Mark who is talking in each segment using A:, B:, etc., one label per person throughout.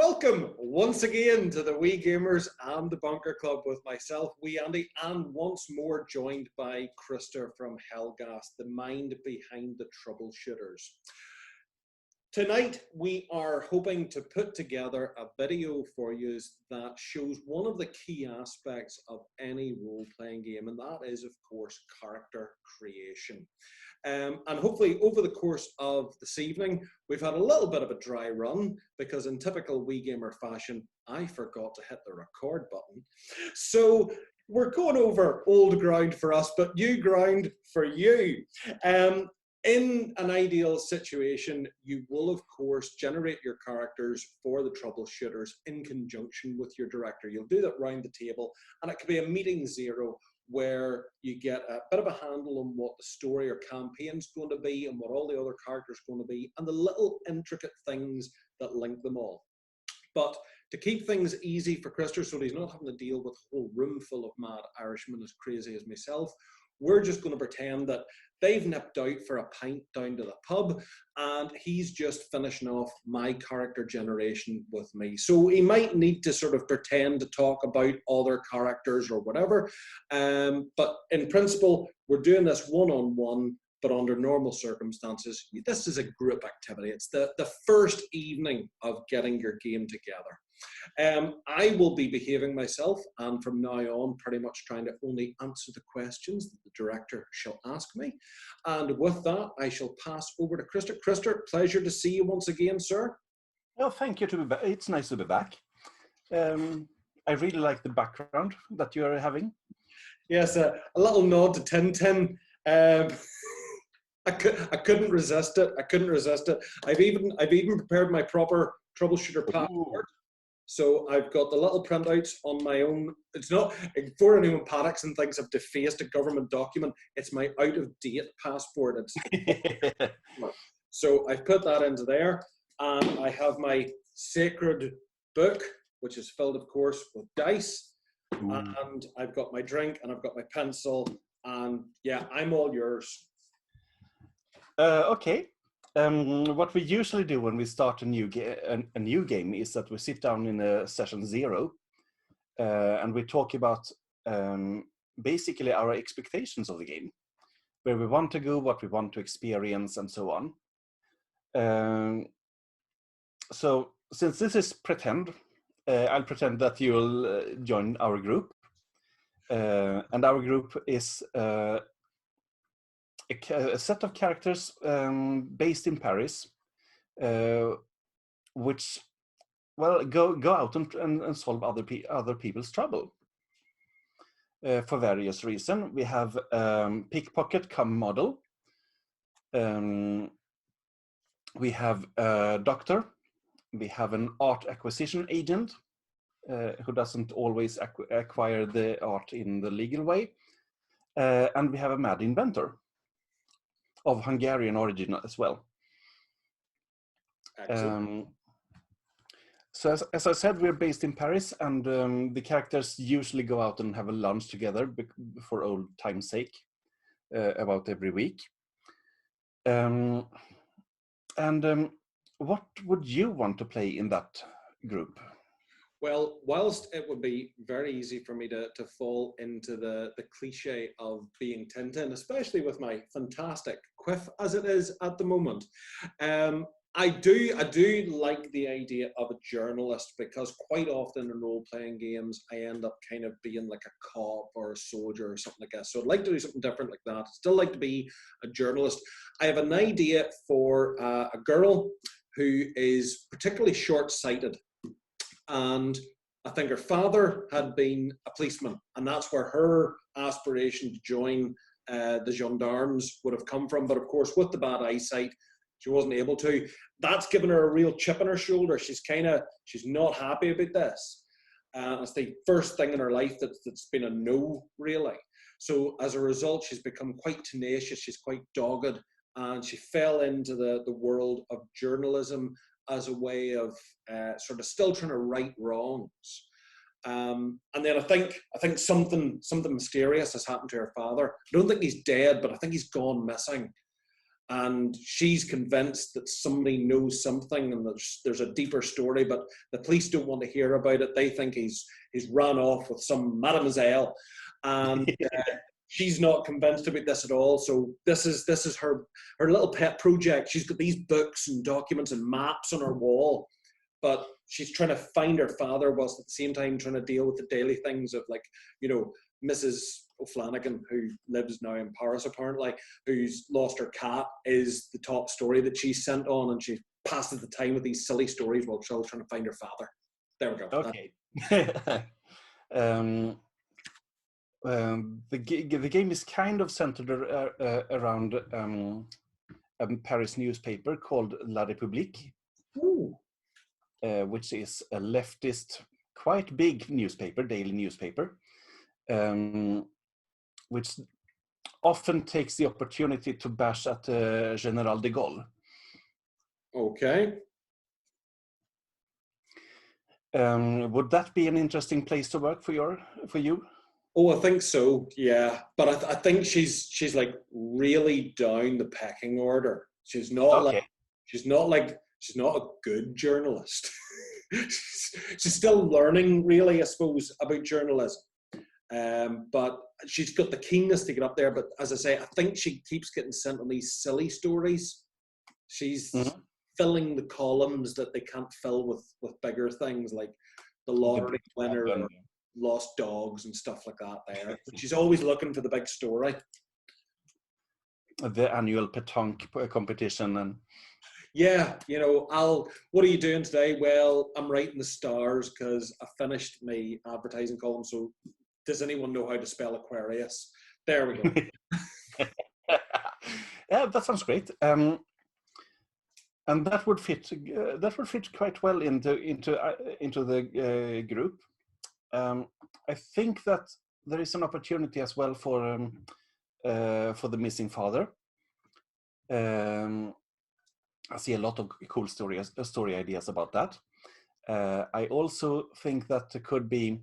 A: Welcome once again to the Wee Gamers and the Bunker Club with myself, Wee Andy, and once more joined by Krister from Helgas, the mind behind the Troubleshooters. Tonight, we are hoping to put together a video for you that shows one of the key aspects of any role-playing game, and that is, of course, character creation. And hopefully, over the course of this evening, we've had a little bit of a dry run, because in typical Wee Gamer fashion, I forgot to hit the record button. So we're going over old ground for us, but new ground for you. In an ideal situation, you will, of course, generate your characters for the Troubleshooters in conjunction with your director. You'll do that round the table, and it could be a meeting zero where you get a bit of a handle on what the story or campaign's going to be and what all the other characters are going to be and the little intricate things that link them all. But to keep things easy for Krister, so he's not having to deal with a whole room full of mad Irishmen as crazy as myself, we're just going to pretend that they've nipped out for a pint down to the pub and he's just finishing off my character generation with me. So he might need to sort of pretend to talk about other characters or whatever. But in principle, we're doing this one-on-one, but under normal circumstances, this is a group activity. It's the first evening of getting your game together. I will be behaving myself, and from now on, pretty much trying to only answer the questions that the director shall ask me. And with that, I shall pass over to Krister. Krister, pleasure to see you once again, sir.
B: Well, thank you to be back. It's nice to be back. I really like the background that you are having.
A: Yes, a little nod to Tintin. I couldn't resist it. I couldn't resist it. I've even prepared my proper troubleshooter passport. So I've got the little printouts on my own. It's not, before anyone panics and thinks I've defaced a government document, it's my out-of-date passport. So I've put that into there, and I have my sacred book, which is filled, of course, with dice. And I've got my drink, and I've got my pencil, and yeah, I'm all yours.
B: Okay. What we usually do when we start a new game is that we sit down in a session 0 and we talk about basically our expectations of the game, where we want to go, what we want to experience, and so on. So since this is pretend, I'll pretend that you'll join our group. And our group is a set of characters based in Paris, which, well, go out and solve other people's trouble for various reasons. We have pickpocket come model. We have a doctor. We have an art acquisition agent who doesn't always acquire the art in the legal way. And we have a mad inventor of Hungarian origin as well. So as I said, we're based in Paris, and the characters usually go out and have a lunch together for old time's sake, about every week. What would you want to play in that group?
A: Well, whilst it would be very easy for me to fall into the cliche of being Tintin, especially with my fantastic quiff as it is at the moment, I do like the idea of a journalist, because quite often in role-playing games, I end up kind of being like a cop or a soldier or something like that. So I'd like to do something different like that. I'd still like to be a journalist. I have an idea for a girl who is particularly short-sighted. And I think her father had been a policeman, and that's where her aspiration to join the gendarmes would have come from. But of course, with the bad eyesight, she wasn't able to. That's given her a real chip on her shoulder. She's not happy about this. It's the first thing in her life that's been a no, really. So as a result, she's become quite tenacious. She's quite dogged, and she fell into the world of journalism as a way of sort of still trying to right wrongs. And then I think something mysterious has happened to her father. I don't think he's dead, but I think he's gone missing. and she's convinced that somebody knows something and there's a deeper story, but the police don't want to hear about it. They think he's run off with some mademoiselle, and she's not convinced about this at all. So this is her little pet project. She's got these books and documents and maps on her wall, but she's trying to find her father whilst at the same time trying to deal with the daily things of, like, you know, Mrs. O'Flanagan, who lives now in Paris apparently, who's lost her cat, is the top story that she's sent on, and she passes the time with these silly stories while she's trying to find her father. There we go.
B: Okay. The game is kind of centered around a Paris newspaper called La République, which is a leftist, quite big newspaper, daily newspaper, which often takes the opportunity to bash at General de Gaulle.
A: Okay.
B: Would that be an interesting place to work for you?
A: Oh, I think so. Yeah, but I think she's like really down the pecking order. She's not she's not a good journalist. She's still learning, really, I suppose, about journalism. But she's got the keenness to get up there. But as I say, I think she keeps getting sent on these silly stories. She's filling the columns that they can't fill with bigger things, like the lottery winner, or lost dogs and stuff like that there. She's always looking for the big story.
B: The annual petanque competition. And
A: yeah, you know, what are you doing today? Well, I'm writing the stars because I finished my advertising column. So does anyone know how to spell Aquarius? There we go.
B: Yeah, that sounds great. And that would fit quite well into the group. I think that there is an opportunity as well for the missing father. I see a lot of cool story ideas about that. I also think that there could be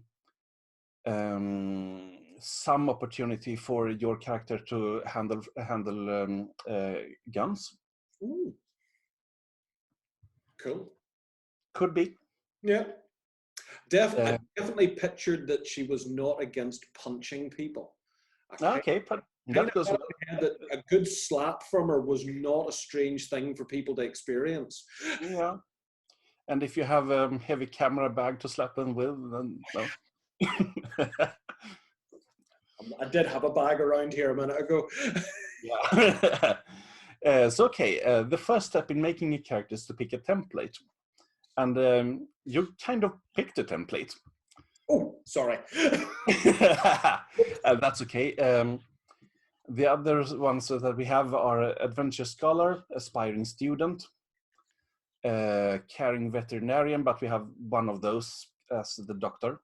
B: some opportunity for your character to handle guns.
A: Ooh. Cool.
B: Could be.
A: Yeah. I definitely pictured that she was not against punching people.
B: Okay, but that goes well.
A: That a good slap from her was not a strange thing for people to experience.
B: Yeah. And if you have a heavy camera bag to slap them with, then no.
A: I did have a bag around here a minute ago.
B: Yeah. So okay, the first step in making a character is to pick a template. And you kind of picked a template.
A: Oh, sorry.
B: That's okay. The other ones that we have are adventure scholar, aspiring student, caring veterinarian, but we have one of those as the doctor,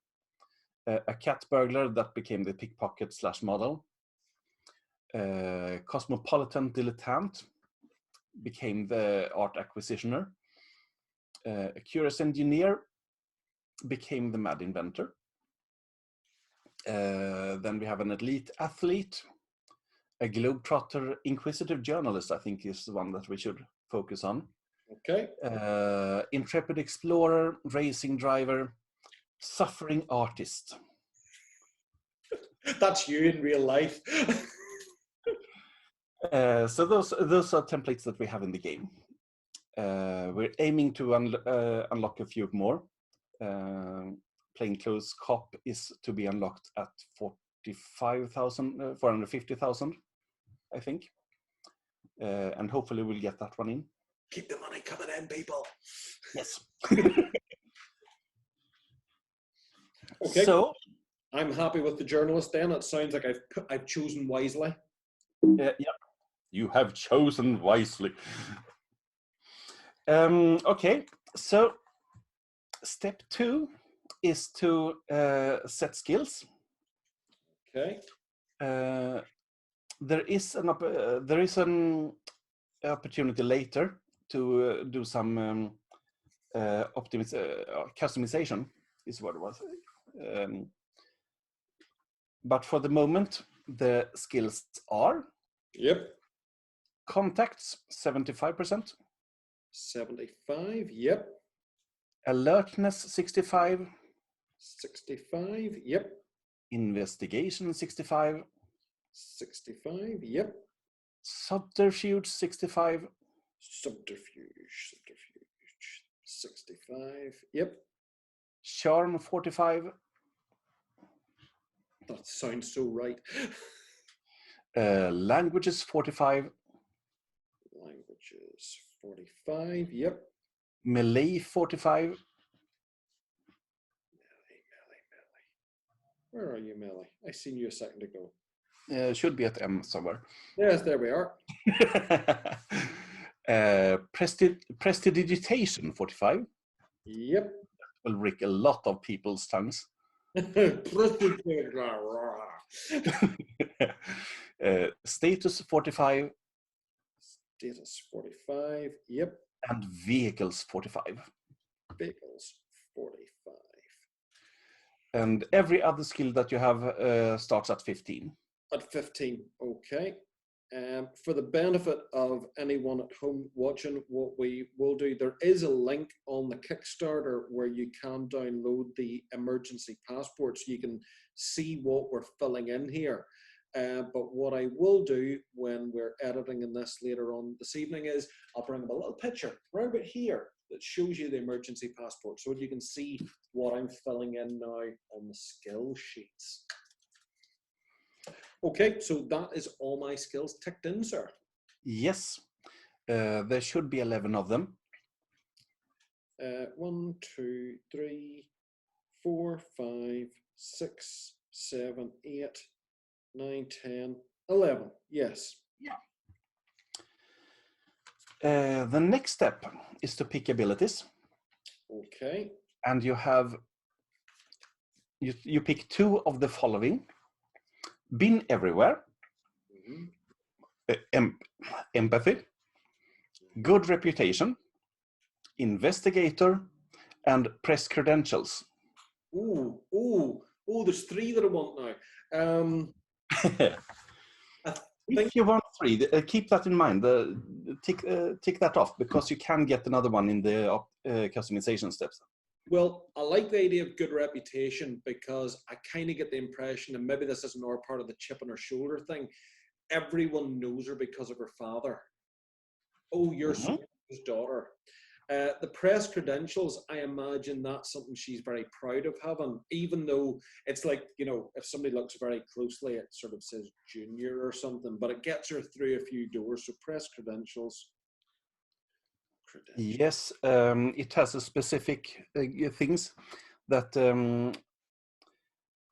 B: a cat burglar that became the pickpocket / model, cosmopolitan dilettante became the art acquisitioner, a curious engineer became the mad inventor. Then we have an elite athlete, a globetrotter, inquisitive journalist, I think is the one that we should focus on.
A: Okay.
B: Intrepid explorer, racing driver, suffering artist.
A: That's you in real life.
B: So those are templates that we have in the game. We're aiming to unlock a few more. Plainclothes cop is to be unlocked at 450,000, I think. And hopefully we'll get that one in.
A: Keep the money coming in, people.
B: Yes.
A: Okay.
B: So
A: I'm happy with the journalist then. It sounds like I've chosen wisely.
B: Yeah, you have chosen wisely. Okay, so step 2 is to set skills.
A: Okay.
B: There is an opportunity later to do some customization, is what it was. But for the moment, the skills are.
A: Yep.
B: Contacts, 75%.
A: 75, yep.
B: Alertness, 65.
A: 65, yep.
B: Investigation, 65.
A: 65, yep.
B: Subterfuge, 65.
A: Subterfuge, 65, yep.
B: Charm, 45.
A: That sounds so right.
B: Languages, 45.
A: Languages, 45, yep.
B: Melee, 45.
A: Melee. Where are you, Melee? I seen you a second ago.
B: Should be at M somewhere.
A: Yes, there we are.
B: Prestidigitation, 45.
A: Yep.
B: Will rick a lot of people's tongues. Status, 45.
A: Status, 45, yep.
B: And vehicles, 45.
A: Vehicles, 45.
B: And every other skill that you have starts at 15.
A: At 15, okay. For the benefit of anyone at home watching, what we will do, there is a link on the Kickstarter where you can download the emergency passport so you can see what we're filling in here. But what I will do when we're editing in this later on this evening is I'll bring up a little picture right about here that shows you the emergency passport so you can see what I'm filling in now on the skill sheets. Okay, so that is all my skills ticked in, sir.
B: Yes, there should be 11 of them.
A: 1, 2, 3, 4, 5, 6, 7, 8, 9, 10, 11. Yes.
B: Yeah. The next step is to pick abilities.
A: Okay.
B: And you have, you pick 2 of the following. Been everywhere. Empathy. Good reputation. Investigator. And press credentials.
A: There's 3 that I want now.
B: If you want 3, keep that in mind. Tick that off because you can get another one in the customization steps.
A: Well, I like the idea of good reputation because I kind of get the impression, and maybe this isn't our part of the chip on her shoulder thing, everyone knows her because of her father. Oh, you're his daughter. The press credentials, I imagine that's something she's very proud of having, even though it's like, you know, if somebody looks very closely, it sort of says junior or something, but it gets her through a few doors. So press credentials.
B: Yes, it has a specific things that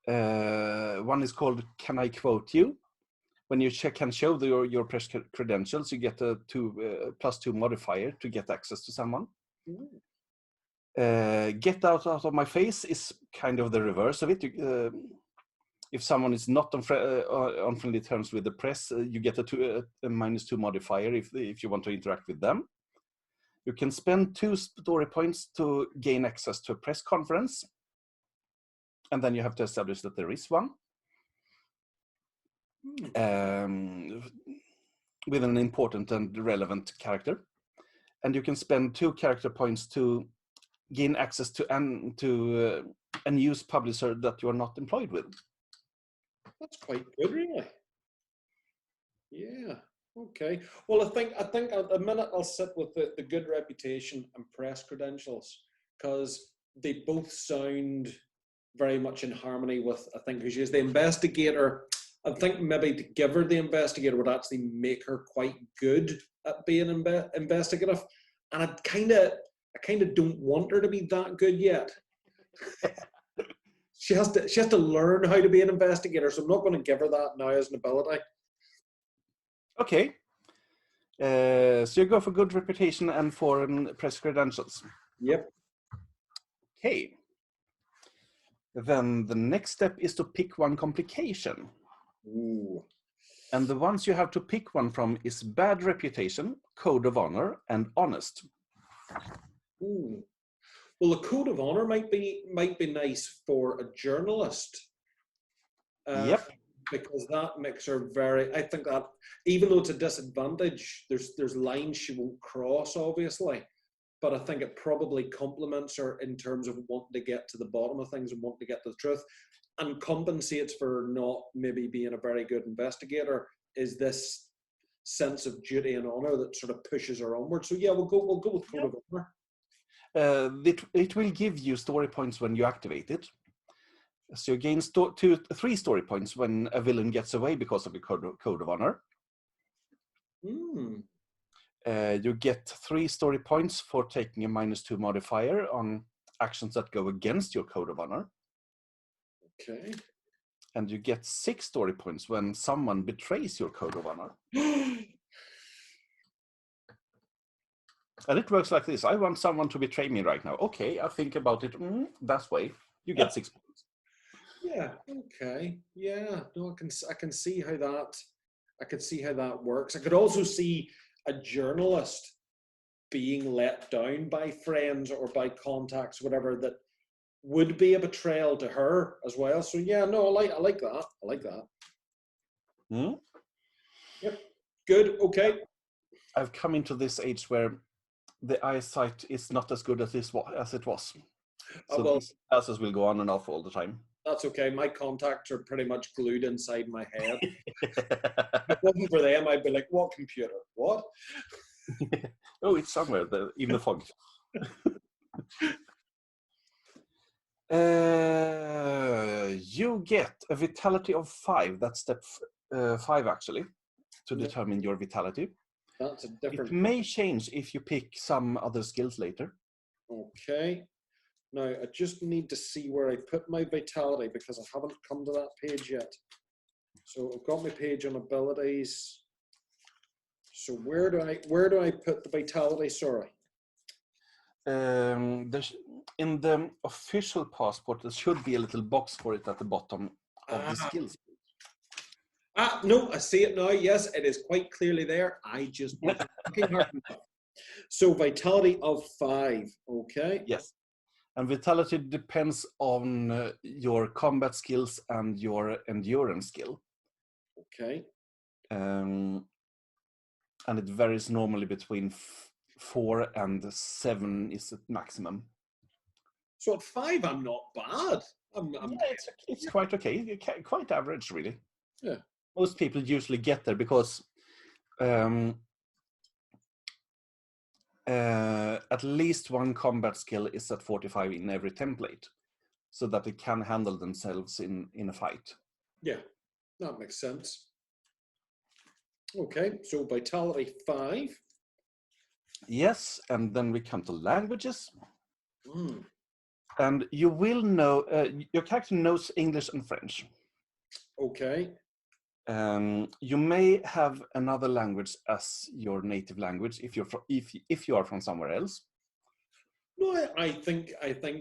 B: one is called "Can I quote you?" When you can show your press credentials, you get a +2 modifier to get access to someone. Get out of my face is kind of the reverse of it. If someone is not on friendly terms with the press, you get a -2 modifier if you want to interact with them. You can spend 2 story points to gain access to a press conference. And then you have to establish that there is one. With an important and relevant character. And you can spend 2 character points to gain access to a news publisher that you are not employed with.
A: That's quite good, really. Yeah. Okay. Well, I think at the minute I'll sit with the good reputation and press credentials because they both sound very much in harmony with, I think, who she is. The investigator, I think maybe to give her the investigator would actually make her quite good at being investigative. And I kind of don't want her to be that good yet. She has to learn how to be an investigator, so I'm not going to give her that now as an ability.
B: Okay. So you go for good reputation and for press credentials.
A: Yep.
B: Okay. Then the next step is to pick one complication.
A: Ooh.
B: And the ones you have to pick one from is bad reputation, code of honor, and honest.
A: Ooh. Well, the code of honor might be nice for a journalist.
B: Yep.
A: because that makes her very. I think that even though it's a disadvantage, there's lines she won't cross, obviously. But I think it probably complements her in terms of wanting to get to the bottom of things and wanting to get to the truth, and compensates for not maybe being a very good investigator. Is this sense of duty and honor that sort of pushes her onward? So yeah, we'll go with code of honor.
B: It will give you story points when you activate it. So you gain 3 story points when a villain gets away because of the code of honor. You get 3 story points for taking a -2 modifier on actions that go against your code of honor.
A: Okay.
B: And you get 6 story points when someone betrays your code of honor. And it works like this. I want someone to betray me right now. Okay, I think about it. That way, you get 6 points.
A: Yeah. Okay. Yeah. No, I can see how that works. I could also see a journalist being let down by friends or by contacts, whatever, that would be a betrayal to her as well. So yeah, no, I like that. I like that. Yep. Good. Okay.
B: I've come into this age where the eyesight is not as good as it was. So these classes will go on and off all the time.
A: That's okay. My contacts are pretty much glued inside my head. If it wasn't for them, I'd be like, what computer? What?
B: Oh, it's somewhere in the fog. You get a vitality of 5. That's step 5, actually, to determine your vitality.
A: That's a different.
B: It may change if you pick some other skills later.
A: Okay. Now, I just need to see where I put my vitality because I haven't come to that page yet. So I've got my page on abilities. So where do I put the vitality? Sorry.
B: In the official passport, there should be a little box for it at the bottom of the skills.
A: No, I see it now. Yes, it is quite clearly there. I just wasn't looking hard enough. So vitality of 5. Okay.
B: Yes. And vitality depends on your combat skills and your endurance skill.
A: Okay.
B: And it varies normally between 4 and 7 is the maximum.
A: So at 5, I'm not bad.
B: It's quite okay. Quite average, really.
A: Yeah.
B: Most people usually get there because at least one combat skill is at 45 in every template, so that they can handle themselves in a fight.
A: Yeah, that makes sense. Okay, so vitality 5.
B: Yes, and then we come to languages. And you will know, your character knows English and French.
A: Okay.
B: You may have another language as your native language if you are from somewhere else.
A: No, I think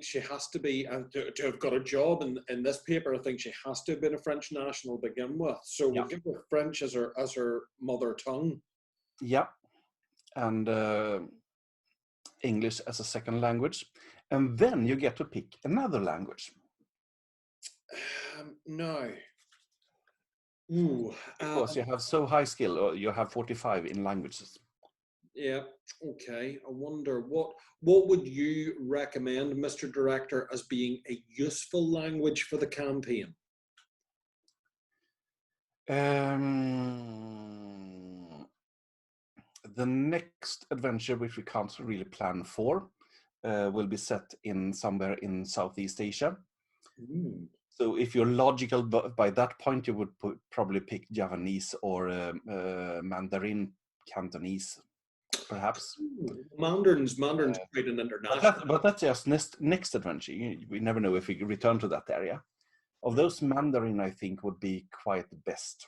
A: she has to be to have got a job in this paper. I think she has to have been a French national to begin with. So we'll give her French as her mother tongue.
B: Yeah, and English as a second language, and then you get to pick another language.
A: No.
B: Because you have so high skill, or you have 45 in languages.
A: Yeah. Okay. I wonder what would you recommend, Mr. Director, as being a useful language for the campaign?
B: The next adventure, which we can't really plan for, will be set in somewhere in Southeast Asia. So if you're logical by that point, you would probably pick Javanese or Mandarin, Cantonese, perhaps.
A: Mandarin's quite an international.
B: But that's just next adventure. We never know if we return to that area. Of those, Mandarin, I think, would be quite the best.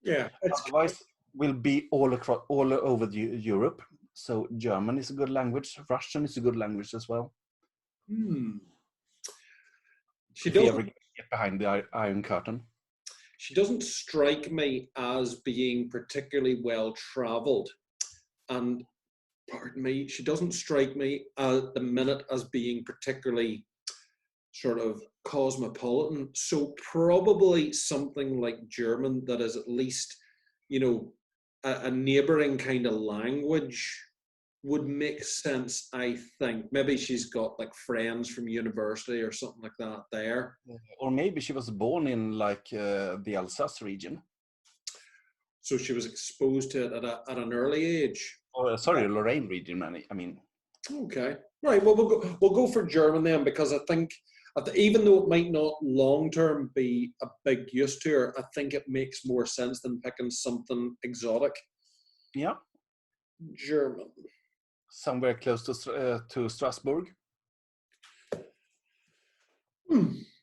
A: Yeah.
B: Otherwise, we'll be all over Europe. So German is a good language. Russian is a good language as well.
A: She
B: if you ever get behind the Iron Curtain.
A: She doesn't strike me as being particularly well traveled, and pardon me, she doesn't strike me at the minute as being particularly sort of cosmopolitan. So probably something like German that is at least, you know, a neighboring kind of language would make sense, I think. Maybe she's got like friends from university or something like that there.
B: Or maybe she was born in like the Alsace region.
A: So she was exposed to it at an early age.
B: Oh, sorry, Lorraine region. I mean.
A: Okay, right. Well, we'll go for German then, because I think even though it might not long term be a big use to her, I think it makes more sense than picking something exotic.
B: Yeah.
A: German.
B: Somewhere close to Strasbourg.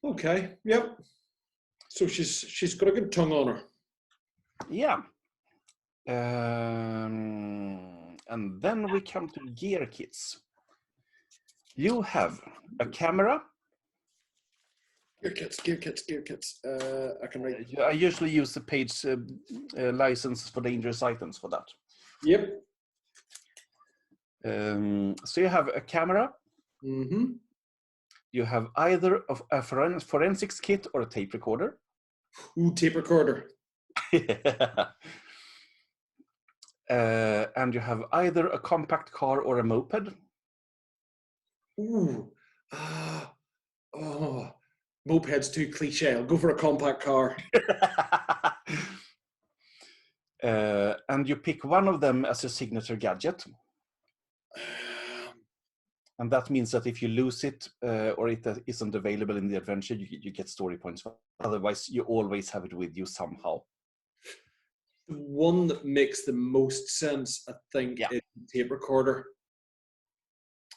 A: Okay. Yep. So she's got a good tongue on her.
B: Yeah. And then we come to gear kits. You have a camera.
A: Gear kits. I can write.
B: I usually use the page license for dangerous items for that.
A: Yep.
B: So you have a camera.
A: Mm-hmm.
B: You have either a forensics kit or a tape recorder.
A: Ooh, tape recorder.
B: And you have either a compact car or a moped.
A: Ooh. Moped's too cliche. I'll go for a compact car.
B: And you pick one of them as a signature gadget. And that means that if you lose it or it isn't available in the adventure, you get story points. Otherwise, you always have it with you somehow.
A: The one that makes the most sense, I think, is the tape recorder.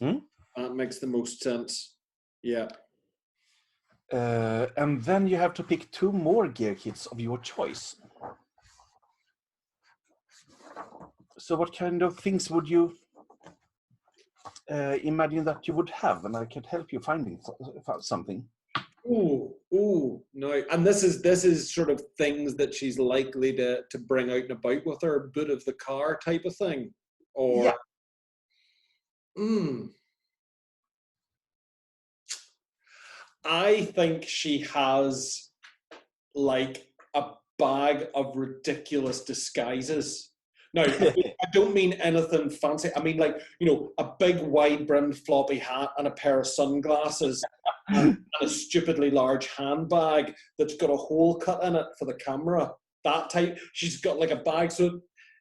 A: That makes the most sense. Yeah.
B: And then you have to pick 2 more gear kits of your choice. So what kind of things would you imagine that you would have? And I could help you finding something.
A: Ooh, no. And this is sort of things that she's likely to bring out and about with her, boot of the car type of thing. Or I think she has like a bag of ridiculous disguises. Now, I don't mean anything fancy. I mean, like, you know, a big wide-brimmed floppy hat and a pair of sunglasses and a stupidly large handbag that's got a hole cut in it for the camera. That type. She's got like a bag. So,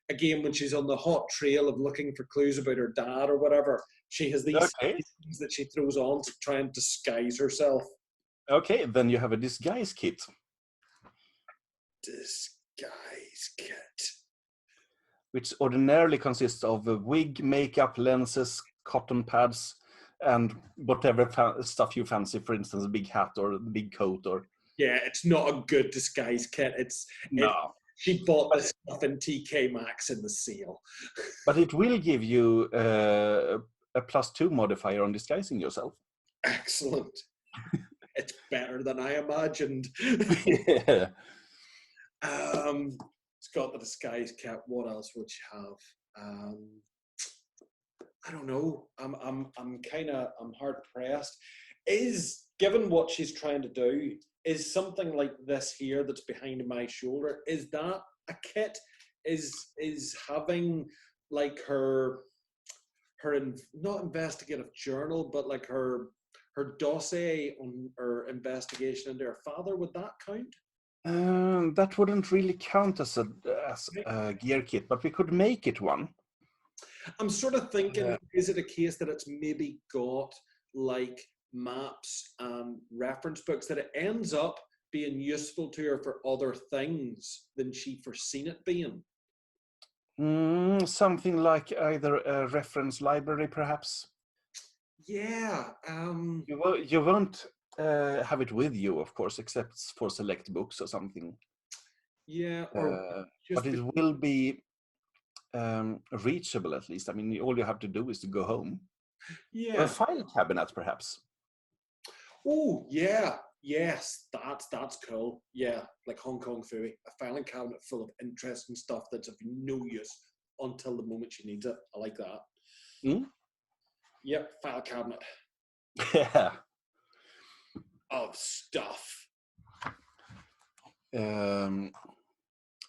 A: again, when she's on the hot trail of looking for clues about her dad or whatever, she has these things that she throws on to try and disguise herself.
B: Okay, then you have a disguise kit.
A: Disguise kit.
B: Which ordinarily consists of a wig, makeup, lenses, cotton pads, and whatever stuff you fancy. For instance, a big hat or a big coat, or
A: it's not a good disguise kit. She bought this stuff in TK Maxx in the sale.
B: But it will give you a +2 modifier on disguising yourself.
A: Excellent. It's better than I imagined.
B: Yeah.
A: It's got the disguise kit. What else would you have? I don't know. I'm hard pressed. Given what she's trying to do, is something like this here that's behind my shoulder, is that a kit? Is having like her not investigative journal, but like her dossier on her investigation into her father, would that count?
B: That wouldn't really count as a gear kit, but we could make it one.
A: I'm sort of thinking, is it a case that it's maybe got like maps and reference books that it ends up being useful to her for other things than she foreseen it being?
B: Something like either a reference library, perhaps.
A: Yeah.
B: You won't have it with you, of course, except for select books or something.
A: Yeah.
B: But it will be reachable, at least. I mean, all you have to do is to go home.
A: Yeah.
B: Or a file cabinet, perhaps.
A: Oh, yeah. Yes, that's cool. Yeah, like Hong Kong Fooey, a filing cabinet full of interesting stuff that's of no use until the moment she needs it. I like that. Yep, file cabinet.
B: Yeah.
A: of stuff.
B: And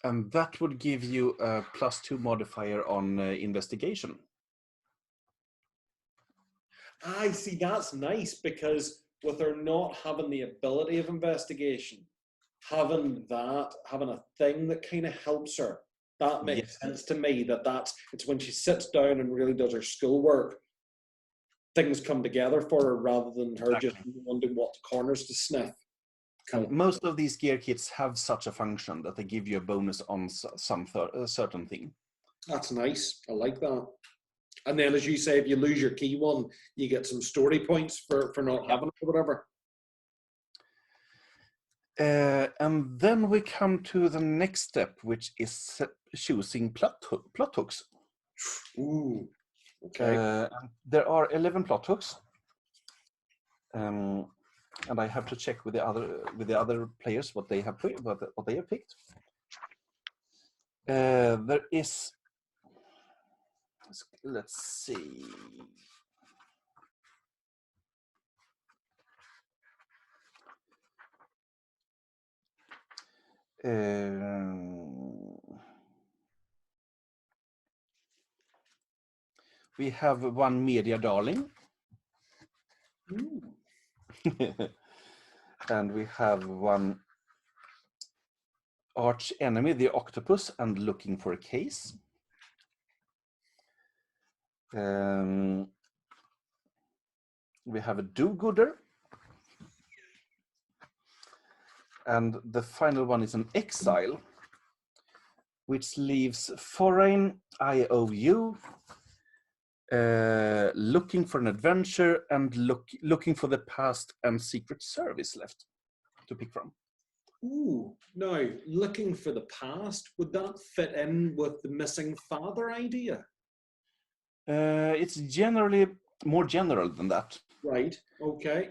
B: that would give you a +2 modifier on investigation.
A: I see, that's nice, because with her not having the ability of investigation, having a thing that kind of helps her, that makes
B: Yes,
A: sense to me. It's when she sits down and really does her schoolwork, things come together for her rather than her just
B: exactly.
A: wondering what corners to sniff.
B: And
A: Cool.
B: most of these gear kits have such a function that they give you a bonus on some certain thing.
A: That's nice. I like that. And then, as you say, if you lose your key one, you get some story points for not having it or whatever.
B: And then we come to the next step, which is choosing plot hooks.
A: Ooh, okay.
B: And there are 11 plot hooks, and I have to check with the other players what they have picked. There is. Let's see. We have one media darling. And we have one arch enemy, the octopus, and looking for a case. We have a do-gooder. And the final one is an exile, which leaves foreign, IOU, looking for an adventure, and looking for the past and secret service left to pick from.
A: Ooh, now, looking for the past, would that fit in with the missing father idea?
B: It's generally more general than that.
A: Right, okay.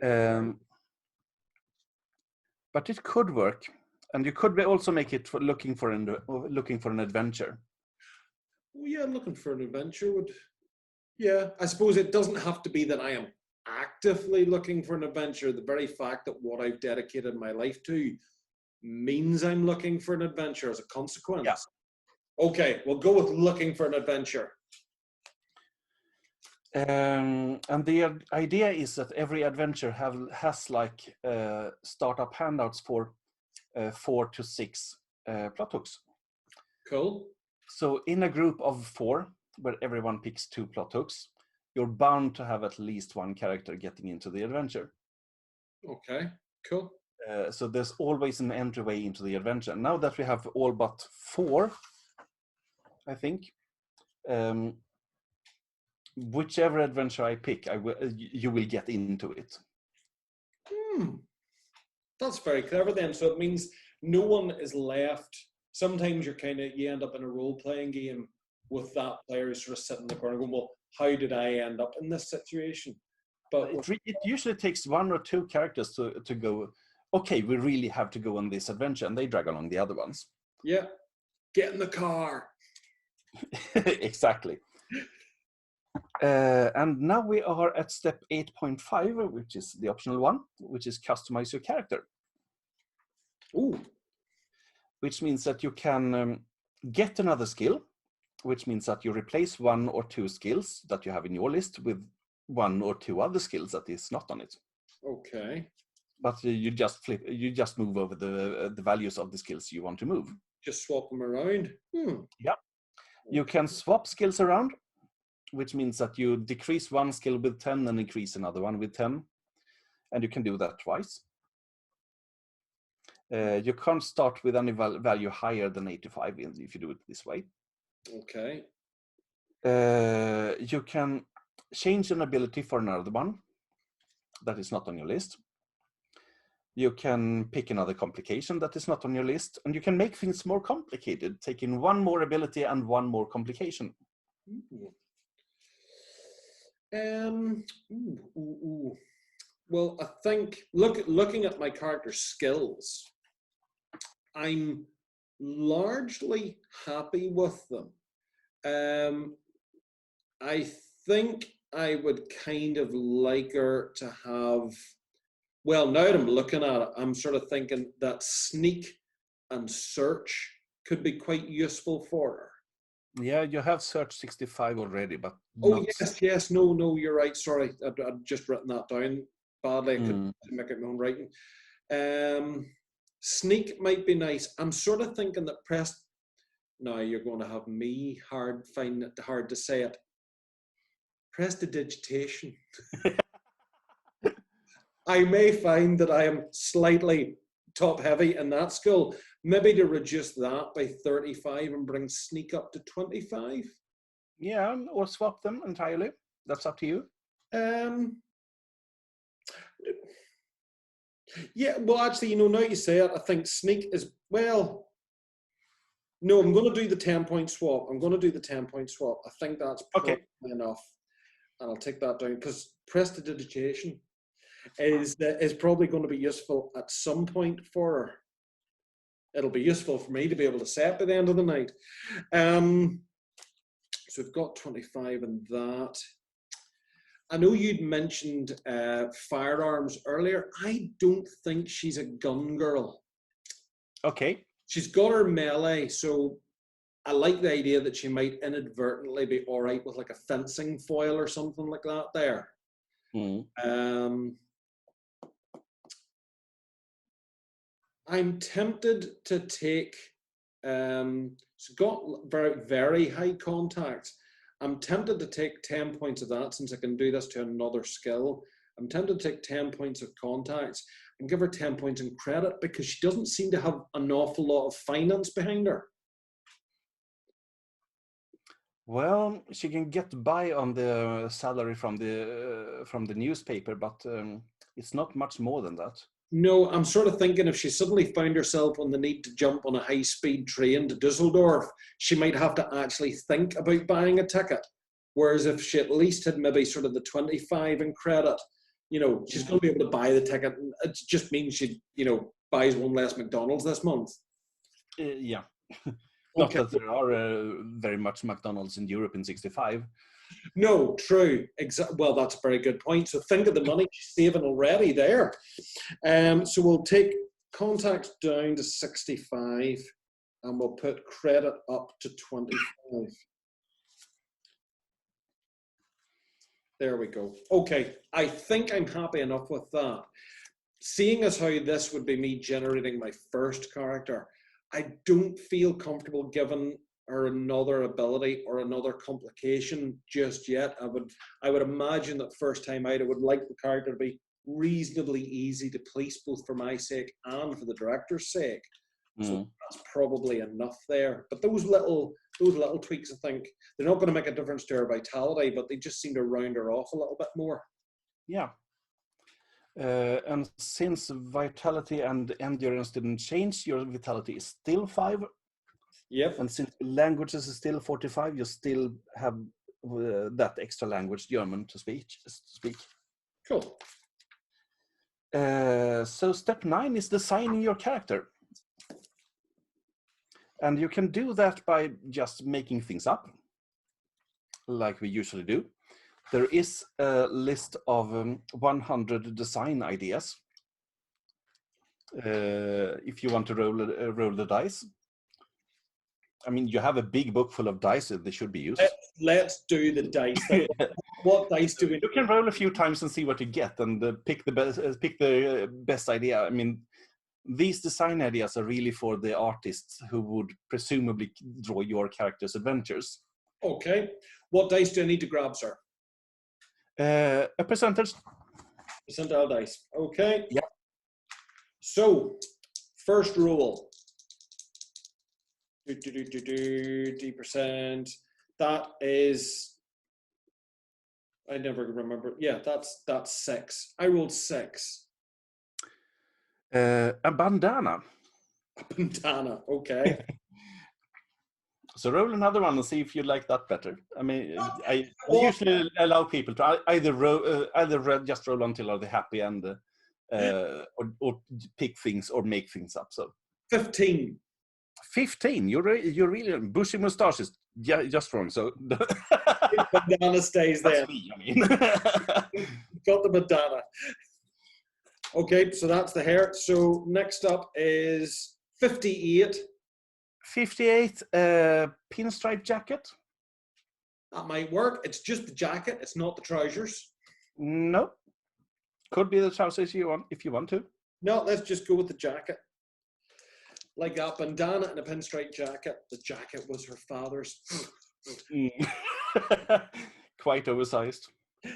B: But it could work. And you could also make it for looking for an adventure.
A: Well, yeah, looking for an adventure would... Yeah, I suppose it doesn't have to be that I am actively looking for an adventure. The very fact that what I've dedicated my life to means I'm looking for an adventure as a consequence.
B: Yeah.
A: Okay, we'll go with looking for an adventure.
B: And the idea is that every adventure has like startup handouts for 4 to 6 plot hooks.
A: Cool.
B: So in a group of 4, where everyone picks 2 plot hooks, you're bound to have at least one character getting into the adventure.
A: Okay, cool.
B: So there's always an entryway into the adventure. Now that we have all but 4, I think, whichever adventure I pick, you will get into it.
A: That's very clever then. So it means no one is left. Sometimes you end up in a role-playing game with that player sort of sitting in the corner going, well, how did I end up in this situation? But
B: it usually takes 1 or 2 characters to go, okay, we really have to go on this adventure, and they drag along the other ones.
A: Yeah, get in the car.
B: Exactly. And now we are at step 8.5, which is the optional one, which is customize your character.
A: Ooh.
B: Which means that you can get another skill, which means that you replace 1 or 2 skills that you have in your list with 1 or 2 other skills that is not on it.
A: Okay.
B: But you just move over the values of the skills you want to move.
A: Just swap them around.
B: Yeah. You can swap skills around, which means that you decrease 1 skill with 10 and increase another one with 10. And you can do that twice. You can't start with any value higher than 85 if you do it this way.
A: Okay.
B: You can change an ability for another one that is not on your list. You can pick another complication that is not on your list, and you can make things more complicated, taking 1 more ability and 1 more complication.
A: Well, I think looking at my character's skills, I'm largely happy with them. I think I would kind of like her to have Well, now that I'm looking at it, I'm sort of thinking that sneak and search could be quite useful for her.
B: Yeah, you have search 65 already, but
A: Oh,
B: not.
A: yes. No, you're right. Sorry. I'd just written that down badly. I could make it my own writing. Sneak might be nice. I'm sort of thinking that now you're going to have me finding it hard to say it. Prestidigitation. I may find that I am slightly top heavy in that skill. Maybe to reduce that by 35 and bring sneak up to 25.
B: Yeah, or swap them entirely. That's up to you.
A: Yeah, well, actually, now you say it, I think sneak is, well, no, I'm going to do the 10-point swap. I think that's probably enough. And I'll take that down because prestidigitation is probably going to be useful at some point for her. It'll be useful for me to be able to set by the end of the night. So we've got 25 in that. I know you'd mentioned firearms earlier. I don't think she's a gun girl.
B: Okay.
A: She's got her melee, so I like the idea that she might inadvertently be all right with like a fencing foil or something like that there. I'm tempted to take, she's got very, very high contact. I'm tempted to take 10 points of that since I can do this to another skill. I'm tempted to take 10 points of contacts and give her 10 points in credit because she doesn't seem to have an awful lot of finance behind her.
B: Well, she can get by on the salary from the newspaper, but it's not much more than that.
A: No, I'm sort of thinking if she suddenly found herself on the need to jump on a high-speed train to Dusseldorf, she might have to actually think about buying a ticket. Whereas if she at least had maybe sort of the 25 in credit, she's going to be able to buy the ticket. It just means she, buys one less McDonald's this month.
B: Yeah. Not that there are very much McDonald's in Europe in 65.
A: No, true. Well, that's a very good point. So think of the money she's saving already there. So we'll take contacts down to 65 and we'll put credit up to 25. There we go. Okay, I think I'm happy enough with that. Seeing as how this would be me generating my first character, I don't feel comfortable giving her another ability or another complication just yet. I would imagine that first time out, I would like the character to be reasonably easy to police, both for my sake and for the director's sake. So that's probably enough there. But those little tweaks, I think, they're not going to make a difference to her vitality, but they just seem to round her off a little bit more.
B: Yeah. And since vitality and endurance didn't change, your vitality is still 5.
A: Yep.
B: And since languages is still 45, you still have that extra language, German, to speak.
A: Cool.
B: So step 9 is designing your character. And you can do that by just making things up, like we usually do. There is a list of 100 design ideas. If you want to roll the dice. I mean, you have a big book full of dice that they should be used.
A: Let's do the dice. What dice do we?
B: You can roll a few times and see what you get, and pick the best idea. I mean, these design ideas are really for the artists who would presumably draw your character's adventures.
A: Okay. What dice do I need to grab, sir?
B: A percentage.
A: Percentile dice. Okay.
B: Yeah.
A: So, first rule. D%. That is, I never remember. Yeah, that's 6. I rolled 6.
B: A bandana.
A: A bandana. Okay.
B: So roll another one and see if you like that better. I mean, I usually allow people to either just roll until they're happy and or pick things or make things up. So
A: 15.
B: 15. You're really bushy mustaches. Yeah, just wrong. So
A: bandana stays there.
B: Me, I mean.
A: Got the bandana. Okay, so that's the hair. So next up is 58.
B: 58, pinstripe jacket.
A: That might work. It's just the jacket. It's not the trousers.
B: No. Could be the trousers if you want to.
A: No, let's just go with the jacket. Like that bandana and a pinstripe jacket. The jacket was her father's.
B: Quite oversized.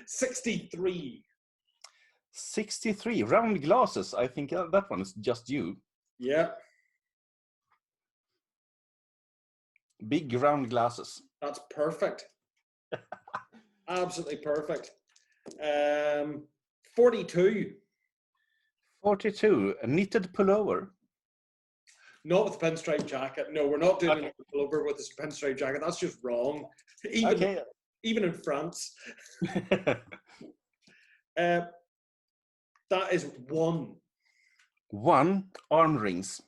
A: 63.
B: 63, round glasses. I think that one is just you.
A: Yeah.
B: Big round glasses.
A: That's perfect. Absolutely perfect. 42.
B: 42, a knitted pullover.
A: Not with the pinstripe jacket. No, we're not doing a pullover with this pinstripe jacket. That's just wrong. Even in France. That is 1.
B: 1, arm rings.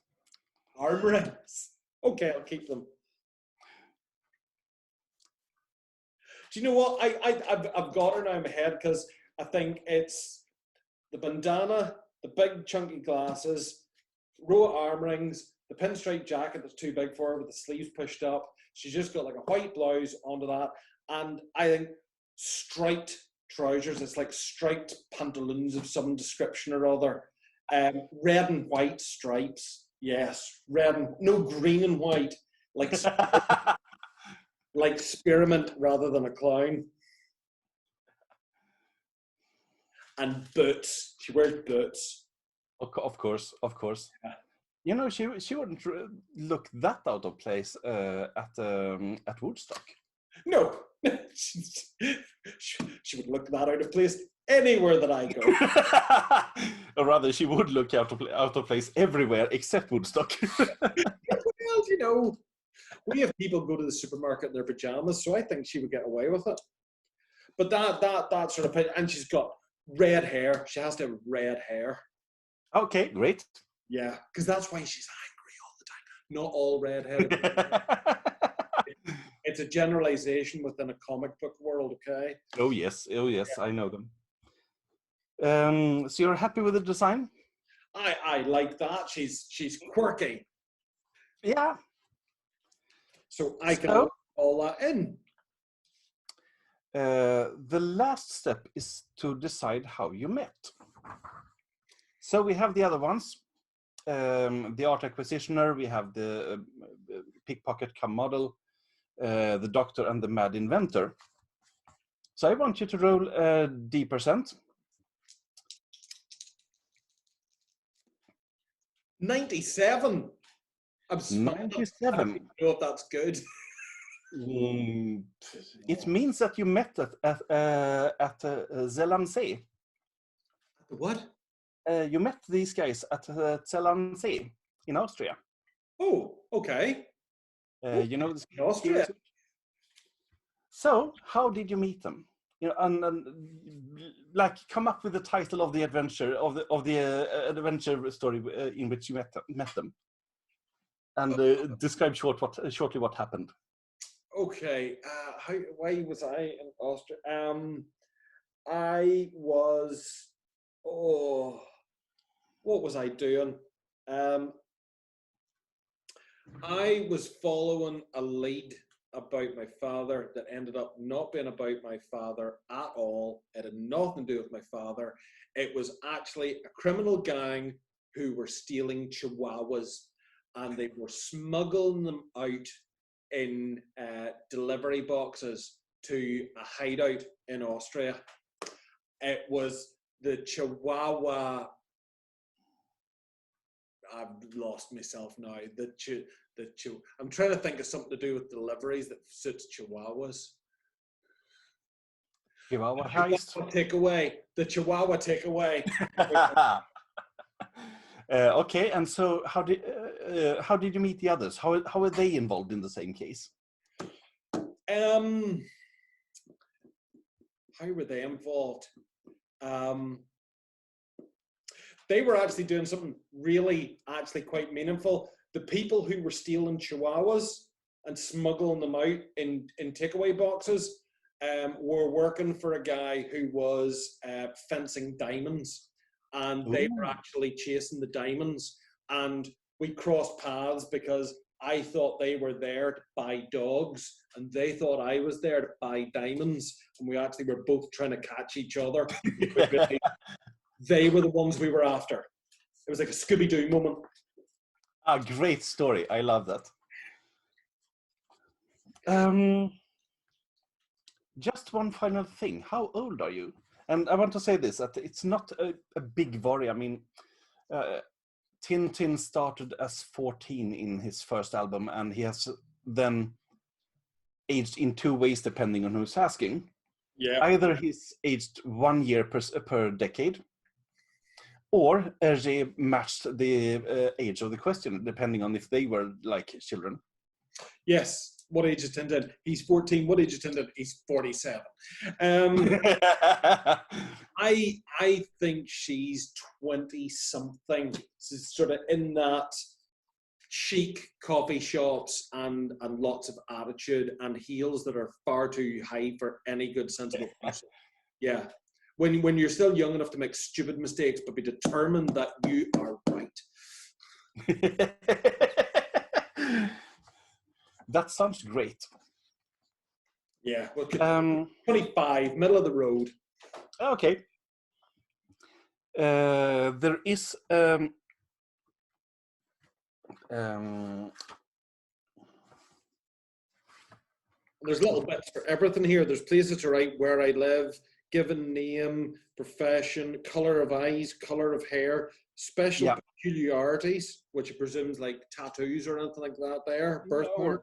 A: Arm rings. Okay, I'll keep them. Do you know what? I've got her now in my head because I think it's the bandana, the big chunky glasses, row of arm rings, the pinstripe jacket that's too big for her with the sleeves pushed up. She's just got like a white blouse onto that. And I think striped trousers. It's like striped pantaloons of some description or other. Red and white stripes. Yes, no green and white. Like like spearmint rather than a clown. And boots. She wears boots.
B: Of course.
A: Yeah.
B: You know, she wouldn't look that out of place at Woodstock.
A: No. She would look that out of place anywhere that I go.
B: Or rather, she would look out of place everywhere except Woodstock.
A: Well, you know, we have people go to the supermarket in their pajamas, so I think she would get away with it. But that sort of, and she's got red hair. She has to have red hair.
B: Okay, great.
A: Yeah, because that's why she's angry all the time. Not all redheaded. It's a generalization within a comic book world, okay?
B: Oh yes, yeah. I know them. So you're happy with the design?
A: I like that. She's quirky.
B: Yeah.
A: So I can put all that in.
B: The last step is to decide how you met. So we have the other ones. The art acquisitioner, we have the pickpocket cum model, the doctor, and the mad inventor. So I want you to roll a D%.
A: 97. I'm
B: 97.
A: I don't know if that's good.
B: It means that you met at Zelansee.
A: What?
B: You met these guys at Zelansee in Austria.
A: Oh, okay.
B: You know this
A: in Austria.
B: So, how did you meet them? You know, and like come up with the title of the adventure of the adventure story in which you met them, and describe shortly what happened.
A: Okay. Why was I in Austria? I was. Oh, what was I doing? I was following a lead about my father that ended up not being about my father at all. It had nothing to do with my father. It was actually a criminal gang who were stealing chihuahuas, and they were smuggling them out in delivery boxes to a hideout in Austria. It was the Chihuahua. I've lost myself now. I'm trying to think of something to do with deliveries that suits Chihuahuas.
B: Chihuahua heist.
A: Takeaway. The Chihuahua takeaway.
B: Okay, and so how did you meet the others? How were they involved in the same case?
A: How were they involved? They were actually doing something really actually quite meaningful. The people who were stealing chihuahuas and smuggling them out in takeaway boxes were working for a guy who was fencing diamonds. and they were
B: Ooh.
A: actually chasing the diamonds. And we crossed paths because I thought they were there to buy dogs, and they thought I was there to buy diamonds. And we actually were both trying to catch each other. They were the ones we were after. It was like a Scooby-Doo moment.
B: A great story. I love that. Just one final thing. How old are you? And I want to say this, that it's not a big worry. I mean, Tintin started as 14 in his first album, and he has then aged in two ways depending on who's asking.
A: Yeah.
B: Either he's aged 1 year per decade, or they matched the age of the question, depending on if they were like children.
A: Yes. What age is Tintin? He's 14. What age is Tintin? He's 47. I think she's 20 something. She's sort of in that chic coffee shops and lots of attitude and heels that are far too high for any good sensible person. Yeah. When you're still young enough to make stupid mistakes, but be determined that you are right.
B: That sounds great.
A: Yeah. Well, 25, middle of the road.
B: Okay. There is
A: there's little bits for everything here. There's places to write where I live, given name, profession, color of eyes, color of hair, special peculiarities, which presumes like tattoos or anything like that there, birthmark.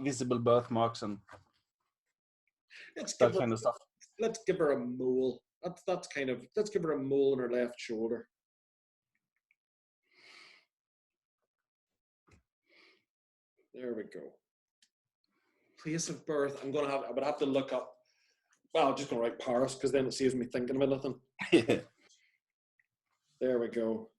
B: Visible birthmarks and that kind of stuff.
A: Let's give her a mole. Let's give her a mole on her left shoulder. There we go. Place of birth. I would have to look up. Well, I'm just gonna write Paris because then it saves me thinking of anything.
B: Yeah.
A: There we go.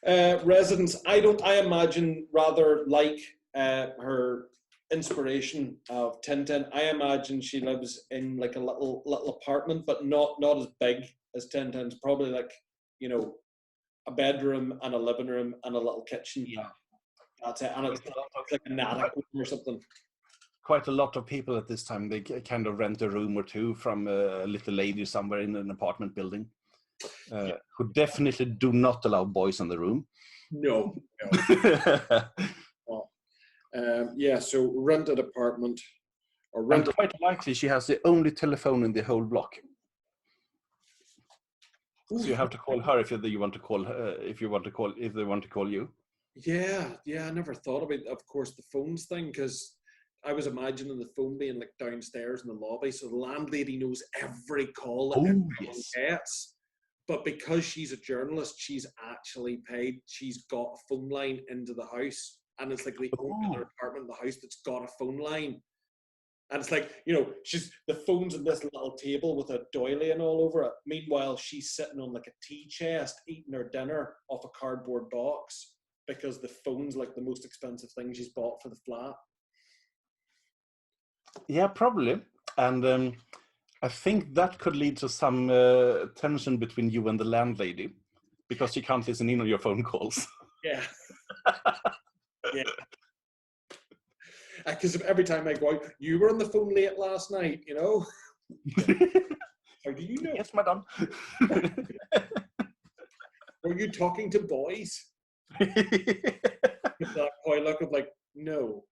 A: Residence. I imagine rather like her inspiration of Tintin. I imagine she lives in like a little apartment, but not as big as Tintin's. Probably like, you know, a bedroom and a living room and a little kitchen.
B: Yeah.
A: That's it. And it's like an attic or something.
B: Quite a lot of people at this time, they kind of rent a room or two from a little lady somewhere in an apartment building, who definitely do not allow boys in the room.
A: No. Well, yeah, so rented apartment.
B: And quite likely she has the only telephone in the whole block. Ooh. So you have to call her if they want to call you.
A: Yeah, I never thought about, of course, the phones thing, because I was imagining the phone being like downstairs in the lobby, so the landlady knows every call that everyone gets. But because she's a journalist, she's actually paid. She's got a phone line into the house, and it's like the only other apartment in the house that's got a phone line. And it's like, you know, the phone's on this little table with a doily and all over it. Meanwhile, she's sitting on like a tea chest eating her dinner off a cardboard box because the phone's like the most expensive thing she's bought for the flat.
B: Yeah, probably. And I think that could lead to some tension between you and the landlady, because she can't listen in on your phone calls.
A: Yeah. Yeah. Because every time I go out, you were on the phone late last night, you know? How do you know?
B: Yes, madam.
A: Were you talking to boys? With that coy look of like, no.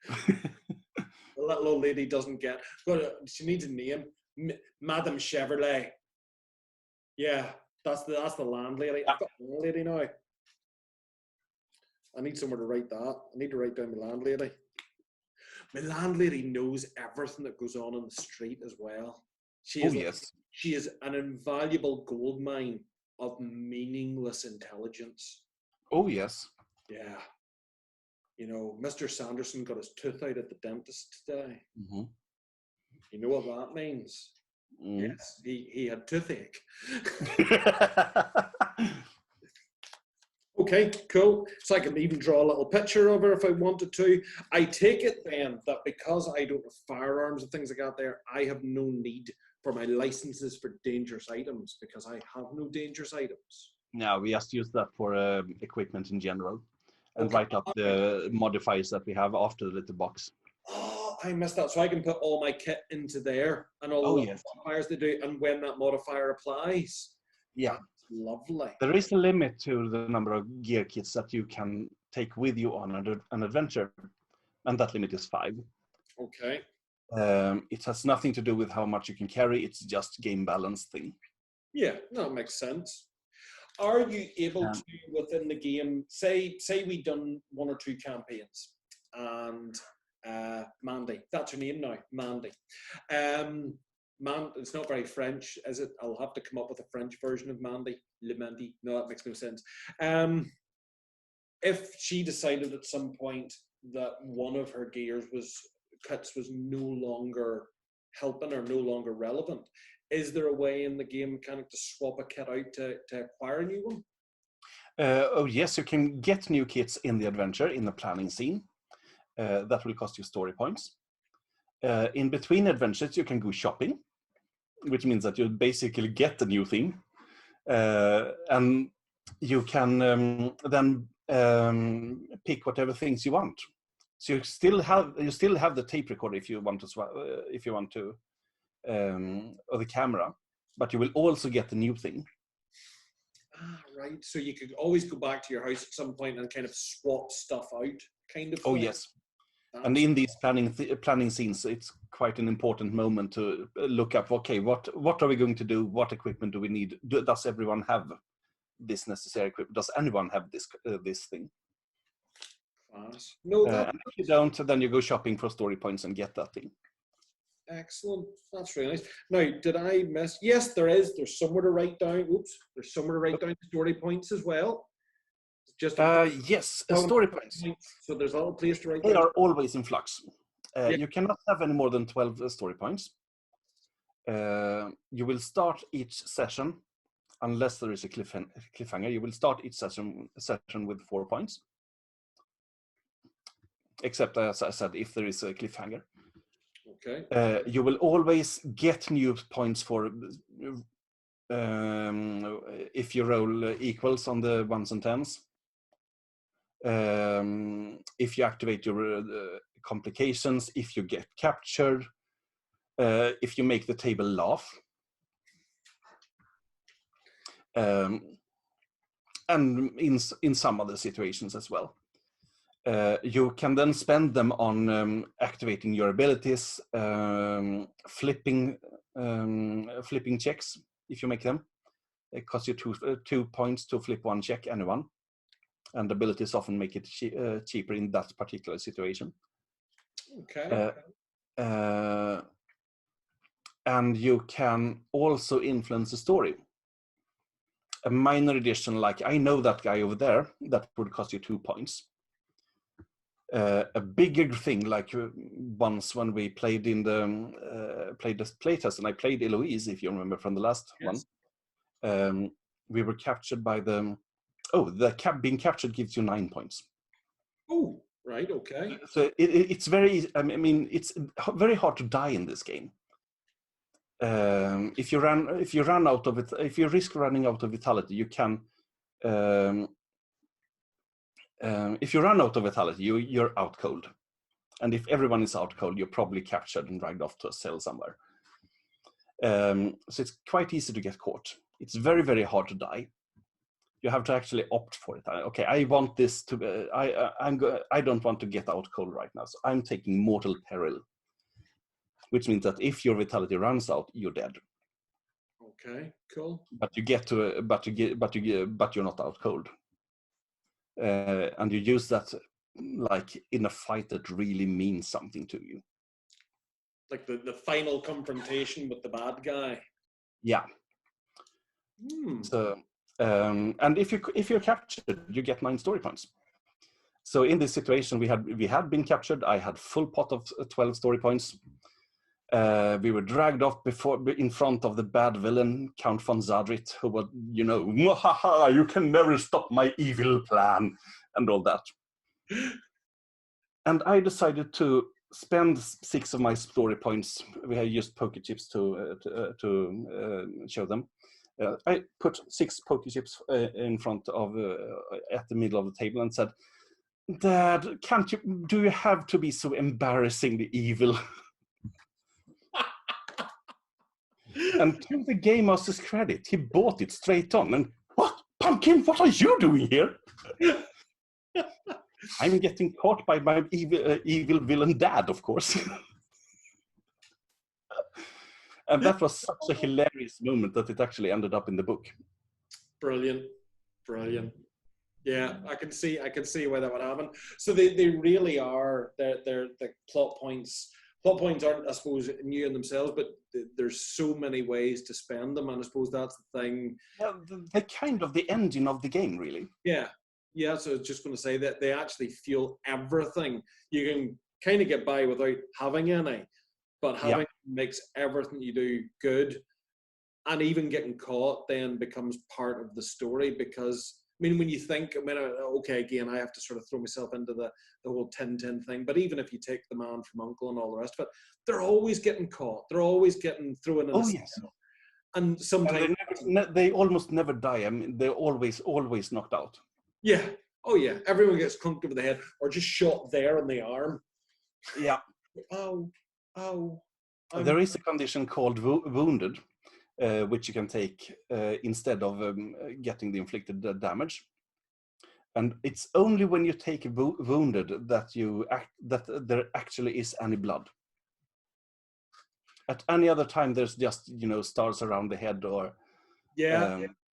A: The little old lady doesn't get, but she needs a name. Madame Chevrolet. Yeah, that's the landlady. I've got a landlady now. I need somewhere to write that. I need to write down my landlady. My landlady knows everything that goes on the street as well. She is an invaluable gold mine of meaningless intelligence.
B: Oh, yes.
A: Yeah. You know, Mr. Sanderson got his tooth out at the dentist today. Mm-hmm. You know what that means? Mm. Yes, he had toothache. Okay, cool. So I can even draw a little picture of her if I wanted to. I take it then that because I don't have firearms and things like that there, I have no need for my licenses for dangerous items, because I have no dangerous items.
B: No, we just use that for equipment in general, and
A: Okay.
B: write up the modifiers that we have after the little box.
A: Oh, I missed that. So I can put all my kit into there and all the
B: Yes.
A: modifiers they do, and when that modifier applies.
B: Yeah.
A: That's lovely.
B: There is a limit to the number of gear kits that you can take with you on an adventure, and that limit is 5.
A: Okay.
B: It has nothing to do with how much you can carry. It's just game balance thing.
A: Yeah, no, it makes sense. Are you able to, within the game, say we done 1 or 2 campaigns, and Mandy, that's her name now, Mandy. It's not very French, is it? I'll have to come up with a French version of Mandy. Le Mandy. No, that makes no sense. If she decided at some point that one of her kits was no longer helping or no longer relevant, is there a way in the game mechanic to swap a kit out to acquire a new one?
B: Oh yes, you can get new kits in the adventure, in the planning scene. That will cost you story points. In between adventures, you can go shopping, which means that you basically get the new thing. And you can then pick whatever things you want. So you still have the tape recorder if you want to, or the camera, but you will also get the new thing.
A: Ah, right. So you could always go back to your house at some point and kind of swap stuff out, kind of.
B: Oh
A: thing.
B: yes. And in these planning scenes, it's quite an important moment to look up. Okay, what are we going to do? What equipment do we need? Does everyone have this necessary equipment? Does anyone have this thing?
A: No,
B: and if you don't, then you go shopping for story points and get that thing.
A: Excellent. That's really nice. Now, did I miss? Yes, there is. There's somewhere to write down. Oops. There's somewhere to write down story points as well. Just
B: yes, story points.
A: So there's a little place to write.
B: They are always in flux.
A: Yeah.
B: You cannot have any more than 12 story points. You will start each session, unless there is a cliffhanger. You will start each session with 4 points. Except, as I said, if there is a cliffhanger.
A: Okay.
B: You will always get new points for if you roll equals on the 1s and 10s. If you activate your complications, if you get captured, if you make the table laugh. And in some other situations as well. You can then spend them on activating your abilities, flipping checks if you make them. It costs you 2 points to flip 1 check, anyone. And abilities often make it cheaper in that particular situation.
A: Okay.
B: And you can also influence the story. A minor addition, like I know that guy over there, that would cost you 2 points. A bigger thing, like once when we played in the playtest, and I played Eloise, if you remember from the last one. We were captured by being captured gives you 9 points.
A: Oh, right, okay.
B: So it's very, I mean, it's very hard to die in this game. If you risk running out of vitality, you can. If you run out of vitality, you're out cold. And if everyone is out cold, you're probably captured and dragged off to a cell somewhere. So it's quite easy to get caught. It's very, very hard to die. You have to actually opt for it. Okay, I want this to. I don't want to get out cold right now, so I'm taking mortal peril. Which means that if your vitality runs out, you're dead.
A: Okay, cool.
B: But you're not out cold. And you use that like in a fight that really means something to you.
A: Like the final confrontation with the bad guy.
B: Yeah. So, and if you're captured, you get 9 story points. So in this situation, we had been captured. I had full pot of 12 story points. We were dragged off in front of the bad villain, Count von Zadrit, who was, Mwahaha, you can never stop my evil plan, and all that. And I decided to spend 6 of my story points. We have used poker chips to show them. I put 6 poker chips in front of at the middle of the table and said, "Dad, do you have to be so embarrassingly evil?" And to the game master's credit, he bought it straight on. And what, Pumpkin? What are you doing here? I'm getting caught by my evil villain dad, of course. And that was such a hilarious moment that it actually ended up in the book.
A: Brilliant. Yeah, I can see why that would happen. So they really are, they're the plot points. Plot points aren't, I suppose, new in themselves, but there's so many ways to spend them, and I suppose that's the thing.
B: Yeah, they're kind of the engine of the game, really.
A: Yeah, so I was just going to say that they actually fuel everything. You can kind of get by without having any, but having makes everything you do good. And even getting caught then becomes part of the story, because, I mean, when you think, okay, again, I have to sort of throw myself into the whole Tintin thing, but even if you take The Man from U.N.C.L.E. and all the rest of it, they're always getting caught. They're always getting thrown in a cell. And sometimes...
B: And they almost never die. I mean, they're always knocked out.
A: Yeah. Oh, yeah. Everyone gets clunked over the head or just shot there in the arm.
B: Yeah.
A: Oh.
B: There is a condition called wounded, which you can take instead of getting the inflicted damage. And it's only when you take wounded that that there actually is any blood. At any other time, there's just, stars around the head or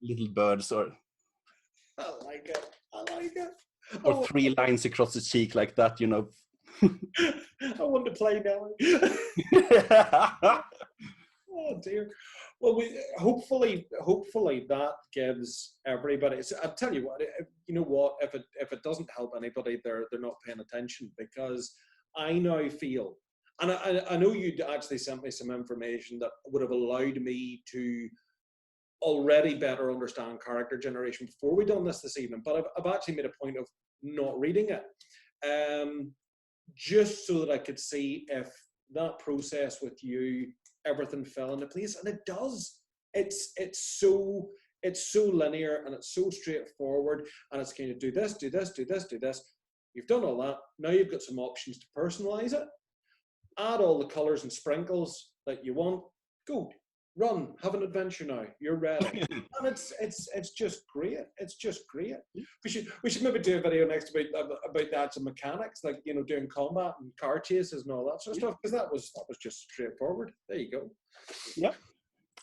B: little birds or...
A: I like it.
B: Or 3 lines across the cheek like that,
A: I want to play now. Oh dear. Well, hopefully that gives everybody. So I'll tell you what. You know what? If it doesn't help anybody, they're not paying attention, because I now feel, and I know you'd actually sent me some information that would have allowed me to already better understand character generation before we done this evening. But I've actually made a point of not reading it, just so that I could see if that process with you, everything fell into place, and it does. It's so linear, and it's so straightforward, and it's kind of do this. You've done all that. Now you've got some options to personalize it. Add all the colors and sprinkles that you want. Go, run, have an adventure now. You're ready, and it's just great. It's just great. We should maybe do a video next about that, some mechanics, like doing combat and car chases and all that sort of stuff, because that was just straightforward. There you go.
B: Yeah,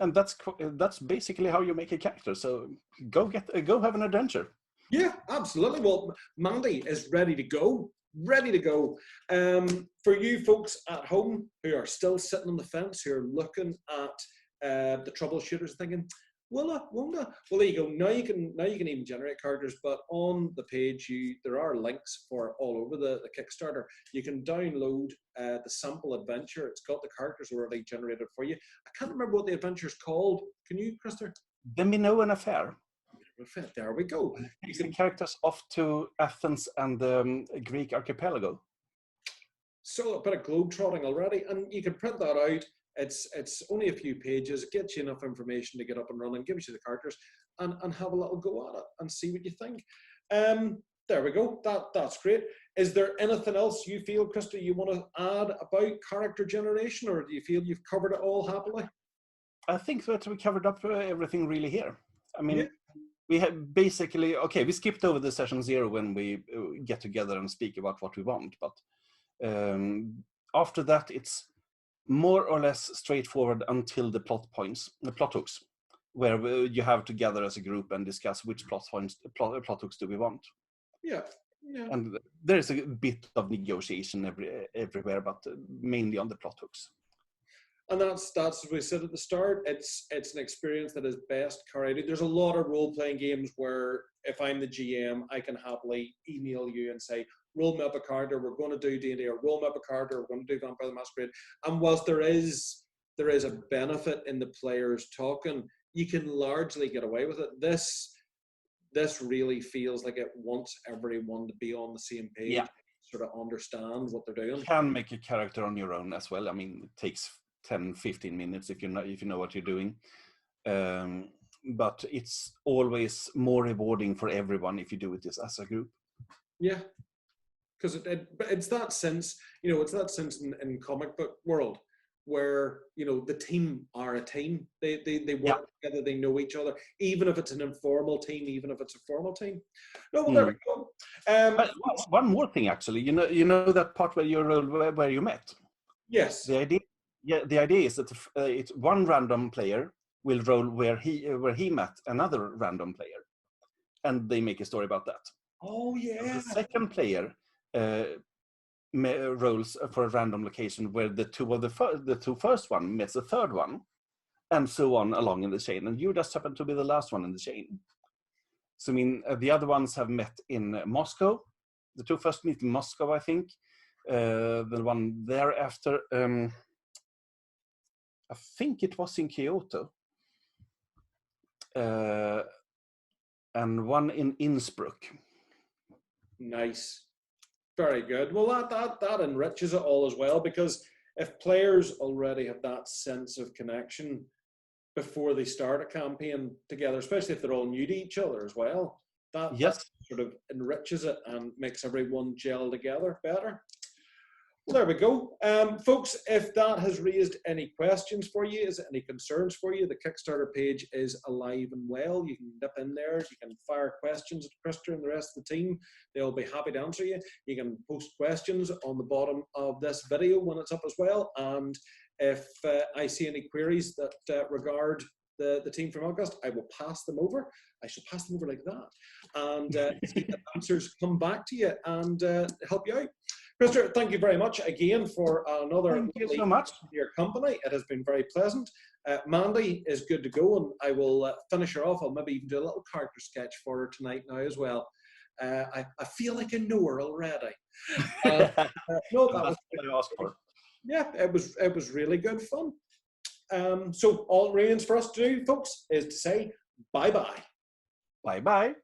B: and that's basically how you make a character. So go have an adventure.
A: Yeah, absolutely. Well, Mandy is ready to go. For you folks at home who are still sitting on the fence, who are looking at the Troubleshooters, thinking, will I, won't I? Well, there you go. Now you can even generate characters, but on the page there are links for all over the Kickstarter. You can download the sample adventure. It's got the characters already generated for you. I can't remember what the adventure's called. Can you, Krister?
B: The Minoan Affair.
A: There we go.
B: You can characters off to Athens and the Greek archipelago.
A: So a bit of globetrotting already, and you can print that out. It's only a few pages. It gets you enough information to get up and running, gives you the characters, and have a little go at it and see what you think. There we go. That's great. Is there anything else you feel, Krister, you want to add about character generation, or do you feel you've covered it all happily?
B: I think that we covered up everything really here. I mean, we have basically, we skipped over the session 0 when we get together and speak about what we want, but after that, it's more or less straightforward until the plot hooks, where you have to gather as a group and discuss which plot hooks do we want. Yeah. And there's a bit of negotiation everywhere, but mainly on the plot hooks.
A: And that's as we said at the start, it's an experience that is best curated. There's a lot of role-playing games where if I'm the GM, I can happily email you and say, roll me up a character, we're going to do D&D, or roll me up a character, we're going to do Vampire the Masquerade. And whilst there is a benefit in the players talking, you can largely get away with it. This really feels like it wants everyone to be on the same page.
B: Yeah.
A: sort of understand what they're doing.
B: You can make a character on your own as well. I mean, it takes 10-15 minutes if you know what you're doing. But it's always more rewarding for everyone if you do it as a group.
A: Yeah, because it's that sense, it's that sense in comic book world where the team are a team. They work together. They know each other, even if it's an informal team, even if it's a formal team. No, well, there we go.
B: But one more thing, actually, you know that part where you roll where you met.
A: Yes.
B: The idea is that it's one random player will roll where he met another random player, and they make a story about that.
A: Oh yeah.
B: And the second player rolls for a random location where the two first one meets the third one, and so on along in the chain, and you just happen to be the last one in the chain. So I mean, the other ones have met in Moscow. The two first meet in Moscow, I think. The one thereafter, I think it was in Kyoto, and one in Innsbruck.
A: Nice, very good. Well, that enriches it all as well, because if players already have that sense of connection before they start a campaign together, especially if they're all new to each other as well, that sort of enriches it and makes everyone gel together better. Well, there we go. Folks, if that has raised any questions for you, is it any concerns for you, the Kickstarter page is alive and well. You can dip in there, you can fire questions at Krister and the rest of the team. They'll be happy to answer you. You can post questions on the bottom of this video when it's up as well. And if I see any queries that regard the team from August, I will pass them over. I shall pass them over like that. And see the answers come back to you and help you out. Krister, thank you very much again for another.
B: Thank you so much.
A: Your company. It has been very pleasant. Mandy is good to go, and I will finish her off. I'll maybe even do a little character sketch for her tonight now as well. I feel like I know her already. No, that was
B: what I asked for.
A: Yeah, it was really good fun. So all it remains for us to do, folks, is to say bye-bye.
B: Bye-bye.